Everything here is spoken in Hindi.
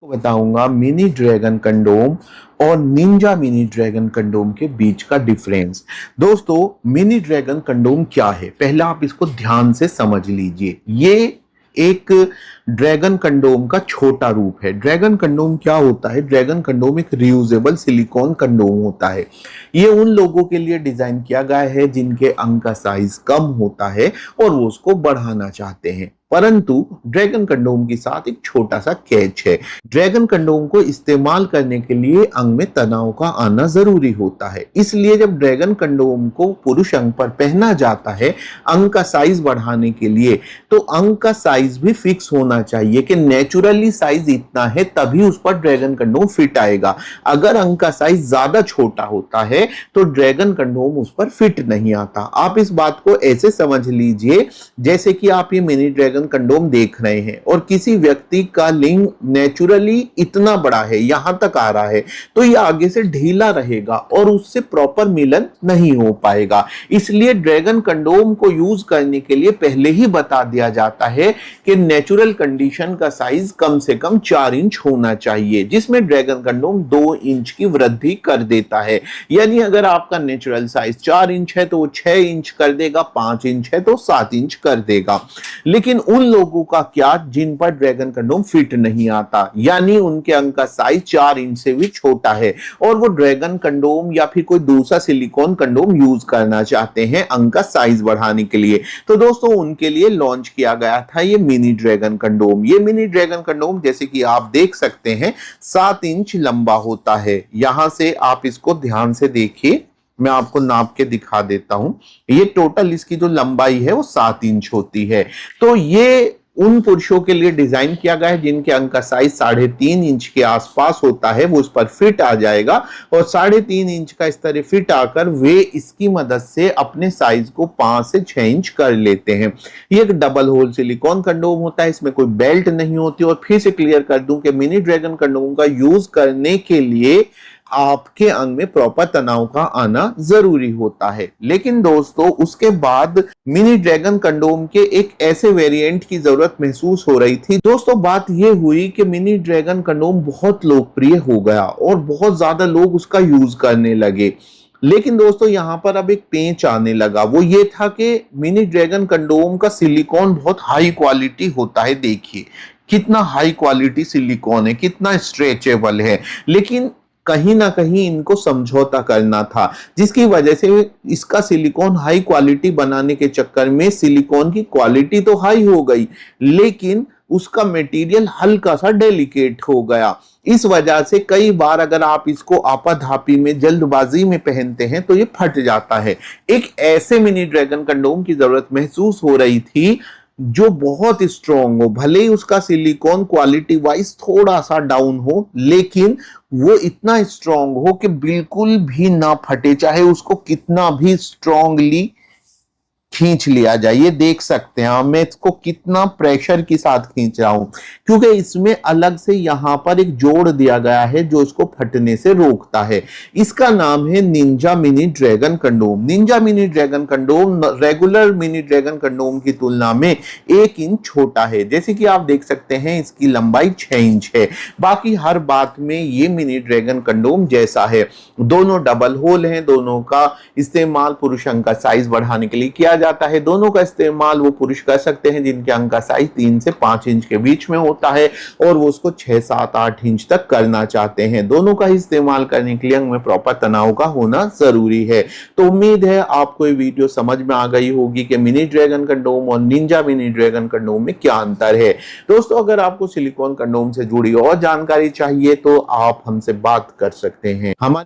को बताऊंगा मिनी ड्रैगन कंडोम और निंजा मिनी ड्रैगन कंडोम के बीच का डिफरेंस। दोस्तों, मिनी ड्रैगन कंडोम क्या है, पहले आप इसको ध्यान से समझ लीजिए। ये एक ड्रैगन कंडोम का छोटा रूप है। ड्रैगन कंडोम क्या होता है? ड्रैगन कंडोम एक रियूजेबल सिलिकॉन कंडोम होता है। ये उन लोगों के लिए डिजाइन किया गया है जिनके अंग का साइज कम होता है और वो उसको बढ़ाना चाहते हैं। परंतु ड्रैगन कंडोम के साथ एक छोटा सा कैच है। ड्रैगन कंडोम को इस्तेमाल करने के लिए अंग में तनाव का आना जरूरी होता है। इसलिए जब ड्रैगन कंडोम को पुरुष अंग पर पहना जाता है अंग का साइज बढ़ाने के लिए, तो अंग का साइज भी फिक्स होना चाहिए कि नेचुरली साइज इतना है, तभी उस पर ड्रैगन कंडोम फिट आएगा। अगर अंग का साइज ज्यादा छोटा होता है तो ड्रैगन कंडोम उस पर फिट नहीं आता। आप इस बात को ऐसे समझ लीजिए जैसे कि आप ये मिनी ड्रैगन कंडोम देख रहे हैं और किसी व्यक्ति का लिंग नेचुरली इतना बड़ा है, यहां तक आ रहा है, तो ये आगे से ढीला रहेगा और उससे प्रॉपर मिलन नहीं हो पाएगा। इसलिए ड्रैगन कंडोम को यूज करने के लिए पहले ही बता दिया जाता है कि नेचुरल कंडीशन का साइज कम से कम 4 इंच होना चाहिए, जिसमें ड्रैगन कंडोम 2 इंच की वृद्धि कर देता है। यानी अगर आपका नेचुरल साइज 4 इंच है तो वो 6 इंच कर देगा, 5 इंच है तो 7 इंच कर देगा। लेकिन उन लोगों का क्या जिन पर ड्रैगन कंडोम फिट नहीं आता, यानी उनके अंग का साइज 4 इंच से भी छोटा है और वो ड्रैगन कंडोम या फिर कोई दूसरा सिलिकॉन कंडोम यूज करना चाहते हैं अंग का साइज बढ़ाने के लिए, तो दोस्तों उनके लिए लॉन्च किया गया था ये मिनी ड्रैगन कंडोम। ये मिनी ड्रैगन कंडोम जैसे कि आप देख सकते हैं 7 इंच लंबा होता है। यहां से आप इसको ध्यान से देखिए, मैं आपको नाप के दिखा देता हूं। ये टोटल इसकी जो लंबाई है वो 7 इंच होती है। तो ये उन पुरुषों के लिए डिजाइन किया गया है जिनके अंग का साइज 3.5 इंच के आसपास होता है, वो उस पर फिट आ जाएगा और 3.5 इंच का इस तरह फिट आकर वे इसकी मदद से अपने साइज को 5 से 6 इंच कर लेते हैं। ये एक डबल होल सिलिकॉन कंडोम होता है, इसमें कोई बेल्ट नहीं होती। और फिर से क्लियर कर दूं कि मिनी ड्रैगन कंडोम का यूज करने के लिए आपके अंग में प्रॉपर तनाव का आना जरूरी होता है। लेकिन दोस्तों उसके बाद मिनी ड्रैगन कंडोम के एक ऐसे वेरिएंट की जरूरत महसूस हो रही थी। दोस्तों बात यह हुई कि मिनी ड्रैगन कंडोम बहुत लोकप्रिय हो गया और बहुत ज्यादा लोग उसका यूज करने लगे। लेकिन दोस्तों यहां पर अब एक पेंच आने लगा, वो ये था कि मिनी ड्रैगन कंडोम का सिलिकॉन बहुत हाई क्वालिटी होता है। देखिए कितना हाई क्वालिटी सिलिकॉन है, कितना स्ट्रेचेबल है, लेकिन कहीं ना कहीं इनको समझौता करना था, जिसकी वजह से इसका सिलिकॉन हाई क्वालिटी बनाने के चक्कर में सिलिकॉन की क्वालिटी तो हाई हो गई, लेकिन उसका मटेरियल हल्का सा डेलिकेट हो गया। इस वजह से कई बार अगर आप इसको आपाधापी में जल्दबाजी में पहनते हैं तो ये फट जाता है। एक ऐसे मिनी ड्रैगन कंडोम की जरूरत महसूस हो रही थी जो बहुत स्ट्रॉन्ग हो, भले ही उसका सिलिकॉन क्वालिटी वाइज थोड़ा सा डाउन हो, लेकिन वो इतना स्ट्रॉन्ग हो कि बिल्कुल भी ना फटे, चाहे उसको कितना भी स्ट्रॉन्गली खींच लिया जाए। ये देख सकते हैं मैं इसको कितना प्रेशर के साथ खींच रहा हूं, क्योंकि इसमें अलग से यहां पर एक जोड़ दिया गया है जो इसको फटने से रोकता है। इसका नाम है Ninja mini dragon condom. Ninja mini dragon condom regular mini dragon condom की तुलना में 1 इंच छोटा है। जैसे कि आप देख सकते हैं इसकी लंबाई 6 इंच है। बाकी हर बात में ये मिनी ड्रैगन कंडोम जैसा है। दोनों डबल होल हैं, दोनों का इस्तेमाल पुरुष अंग का साइज बढ़ाने के लिए किया जाता है। दोनों का इस्तेमाल वो पुरुष कर सकते हैं जिनके अंग का साइज 3 से 5 इंच के बीच में होता है और वो उसको 6, 7, 8 इंच तक करना चाहते हैं। दोनों का इस्तेमाल करने के लिए अंग में प्रॉपर तनाव का होना जरूरी है। तो उम्मीद है आपको ये वीडियो समझ में आ गई होगी कि मिनी ड्रैगन कंडोम और निंजा मिनी ड्रैगन कंडोम में क्या अंतर है। दोस्तों अगर आपको सिलिकॉन कंडोम से जुड़ी और जानकारी चाहिए तो आप हमसे बात कर सकते हैं। हमारे